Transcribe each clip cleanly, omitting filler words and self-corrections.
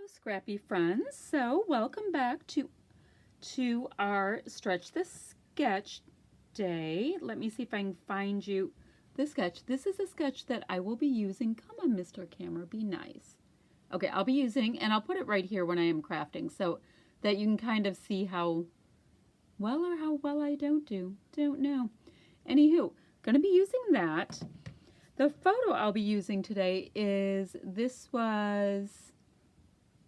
Hello, scrappy friends. So welcome back to our Stretch the Sketch day. Let me see if I can find you the sketch. This is a sketch that I will be using. Come on, Mr. Camera, be nice. Okay, I'll be using, and I'll put it right here when I am crafting so that you can kind of see how well or how well I don't know. Anywho, gonna be using that. The photo I'll be using today this was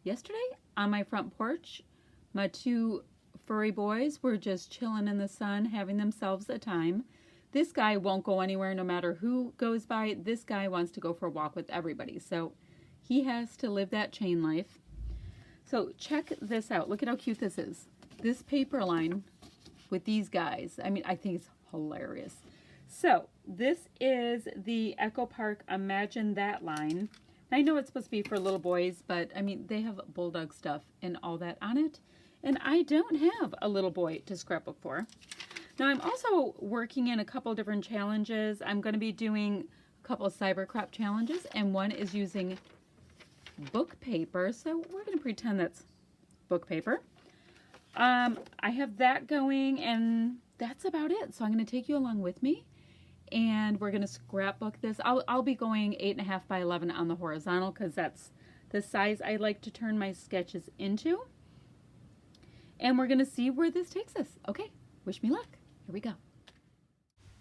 yesterday on my front porch. My two furry boys were just chilling in the sun, having themselves a time. This guy won't go anywhere no matter who goes by. This guy wants to go for a walk with everybody. So he has to live that chain life. So check this out. Look at how cute this is. This paper line with these guys. I mean, I think it's hilarious. So this is the Echo Park Imagine That line. I know it's supposed to be for little boys, but I mean, they have bulldog stuff and all that on it. And I don't have a little boy to scrapbook for. Now, I'm also working in a couple different challenges. I'm going to be doing a couple of Cybercraft challenges, and one is using book paper. So we're going to pretend that's book paper. I have that going, and that's about it. So I'm going to take you along with me. And we're going to scrapbook this. I'll be going 8.5 by 11 on the horizontal because that's the size I like to turn my sketches into. And we're going to see where this takes us. Okay, wish me luck. Here we go. All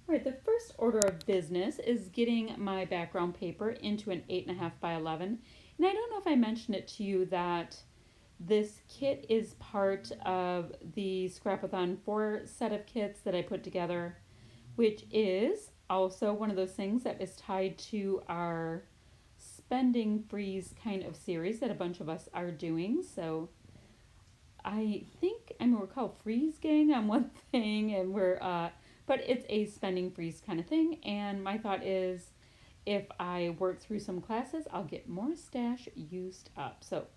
right, the first order of business is getting my background paper into an 8.5 by 11. And I don't know if I mentioned it to you that this kit is part of the Scrapathon 4 set of kits that I put together, which is also one of those things that is tied to our spending freeze kind of series that a bunch of us are doing. So we're called Freeze Gang on one thing, and but it's a spending freeze kind of thing. And my thought is, if I work through some classes, I'll get more stash used up. So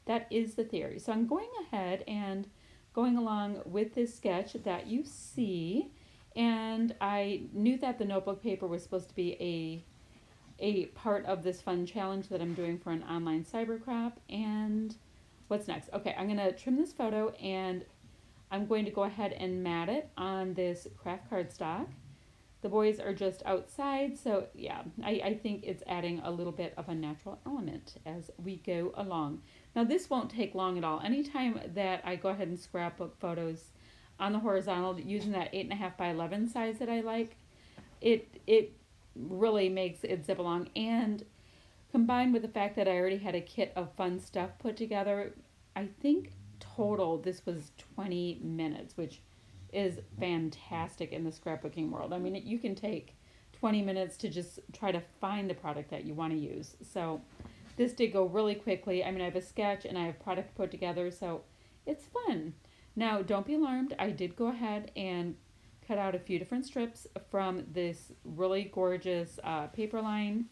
that is the theory. So I'm going ahead and going along with this sketch that you see. And I knew that the notebook paper was supposed to be a part of this fun challenge that I'm doing for an online cybercraft. And what's next? Okay, I'm going to trim this photo, and I'm going to go ahead and mat it on this craft cardstock. The boys are just outside, so yeah, I think it's adding a little bit of a natural element as we go along. Now, this won't take long at all. Anytime that I go ahead and scrapbook photos on the horizontal using that 8.5 by 11 size that I like, it really makes it zip along. And combined with the fact that I already had a kit of fun stuff put together, I think total this was 20 minutes, which is fantastic in the scrapbooking world. I mean, you can take 20 minutes to just try to find the product that you want to use. So this did go really quickly. I mean, I have a sketch and I have product put together, so it's fun. Now, don't be alarmed. I did go ahead and cut out a few different strips from this really gorgeous paper line,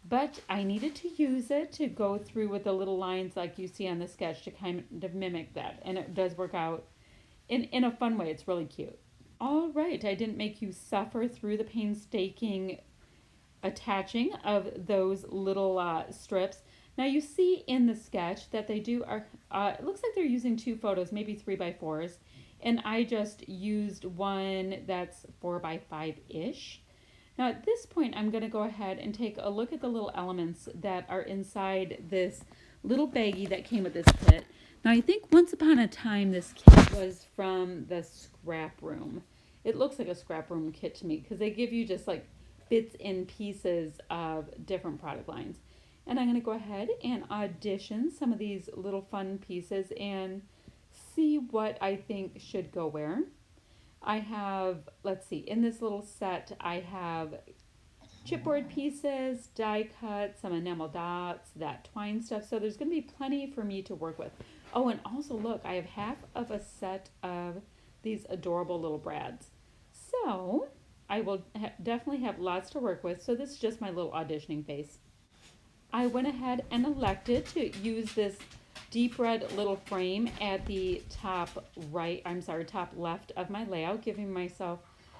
but I needed to use it to go through with the little lines like you see on the sketch to kind of mimic that, and it does work out in a fun way. It's really cute. All right, I didn't make you suffer through the painstaking attaching of those little strips. Now you see in the sketch that they it looks like they're using two photos, maybe 3x4s, and I just used one that's 4x5-ish. Now at this point, I'm going to go ahead and take a look at the little elements that are inside this little baggie that came with this kit. Now I think once upon a time this kit was from the scrap room. It looks like a scrap room kit to me because they give you just like bits and pieces of different product lines. And I'm going to go ahead and audition some of these little fun pieces and see what I think should go where. I have, let's see, in this little set, I have chipboard pieces, die cuts, some enamel dots, that twine stuff. So there's going to be plenty for me to work with. Oh, and also look, I have half of a set of these adorable little brads. So I will definitely have lots to work with. So this is just my little auditioning phase. I went ahead and elected to use this deep red little frame at the top left of my layout, giving myself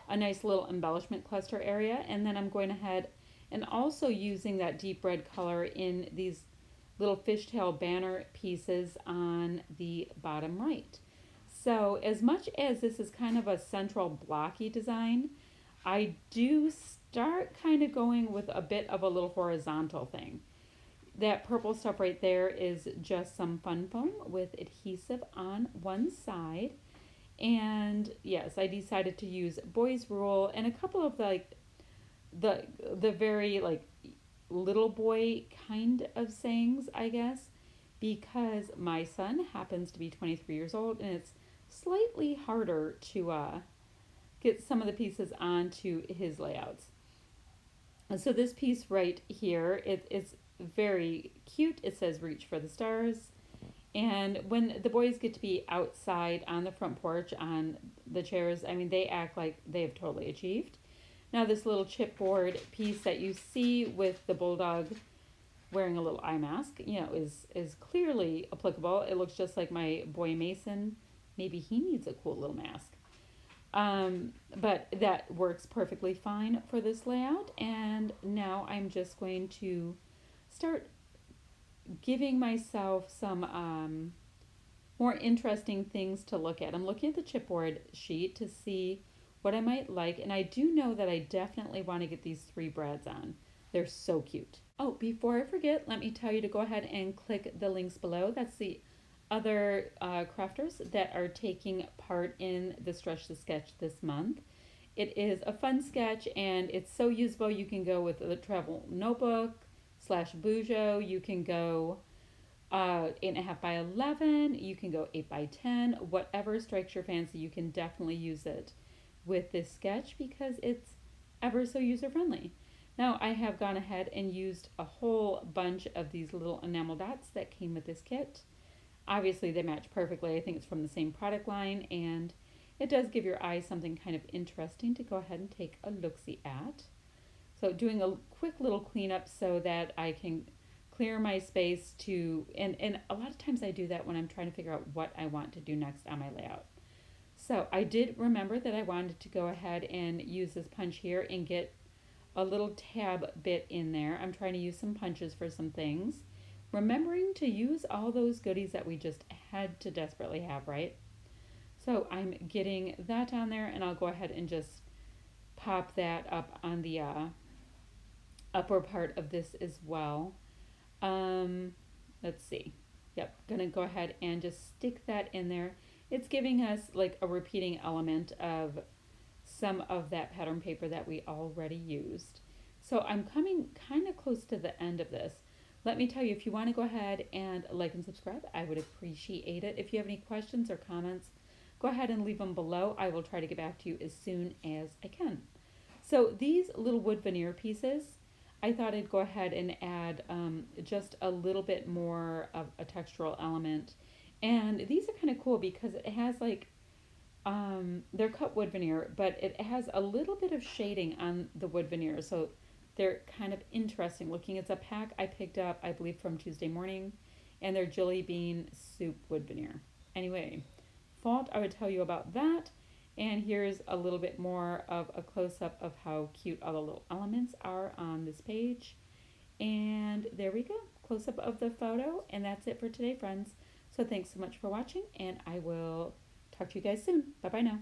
a nice little embellishment cluster area. And then I'm going ahead and also using that deep red color in these little fishtail banner pieces on the bottom right. So as much as this is kind of a central blocky design, I do start kind of going with a bit of a little horizontal thing. That purple stuff right there is just some fun foam with adhesive on one side. And yes, I decided to use Boys Rule and a couple of the very like little boy kind of sayings, I guess, because my son happens to be 23 years old and it's slightly harder to get some of the pieces onto his layouts. And so this piece right here, it's very cute. It says "Reach for the Stars." And when the boys get to be outside on the front porch on the chairs, I mean, they act like they have totally achieved. Now, this little chipboard piece that you see with the bulldog wearing a little eye mask, is clearly applicable. It looks just like my boy Mason. Maybe he needs a cool little mask. But that works perfectly fine for this layout. And now I'm just going to start giving myself some more interesting things to look at. I'm looking at the chipboard sheet to see what I might like, and I do know that I definitely want to get these 3 brads on. They're so cute. Oh, before I forget, let me tell you to go ahead and click the links below. That's the other crafters that are taking part in the Stretch the Sketch this month. It is a fun sketch and it's so usable. You can go with the travel notebook / Bujo. You can go 8.5 by 11. You can go 8 by 10. Whatever strikes your fancy, you can definitely use it with this sketch because it's ever so user friendly. Now I have gone ahead and used a whole bunch of these little enamel dots that came with this kit. Obviously they match perfectly. I think it's from the same product line and it does give your eyes something kind of interesting to go ahead and take a look-see at. So doing a quick little cleanup so that I can clear my space to, and a lot of times I do that when I'm trying to figure out what I want to do next on my layout. So I did remember that I wanted to go ahead and use this punch here and get a little tab bit in there. I'm trying to use some punches for some things. Remembering to use all those goodies that we just had to desperately have, right? So I'm getting that on there and I'll go ahead and just pop that up on the upper part of this as well. Let's see. Yep, gonna go ahead and just stick that in there. It's giving us like a repeating element of some of that pattern paper that we already used. So I'm coming kind of close to the end of this. Let me tell you, if you want to go ahead and like and subscribe, I would appreciate it. If you have any questions or comments, go ahead and leave them below. I will try to get back to you as soon as I can. So these little wood veneer pieces, I thought I'd go ahead and add just a little bit more of a textural element. And these are kind of cool because it has like, they're cut wood veneer, but it has a little bit of shading on the wood veneer. So they're kind of interesting looking. It's a pack I picked up, I believe, from Tuesday Morning, and they're jelly bean soup wood veneer. Anyway, thought I would tell you about that. And here's a little bit more of a close-up of how cute all the little elements are on this page. And there we go, close-up of the photo. And that's it for today, friends. So thanks so much for watching, and I will talk to you guys soon. Bye-bye now.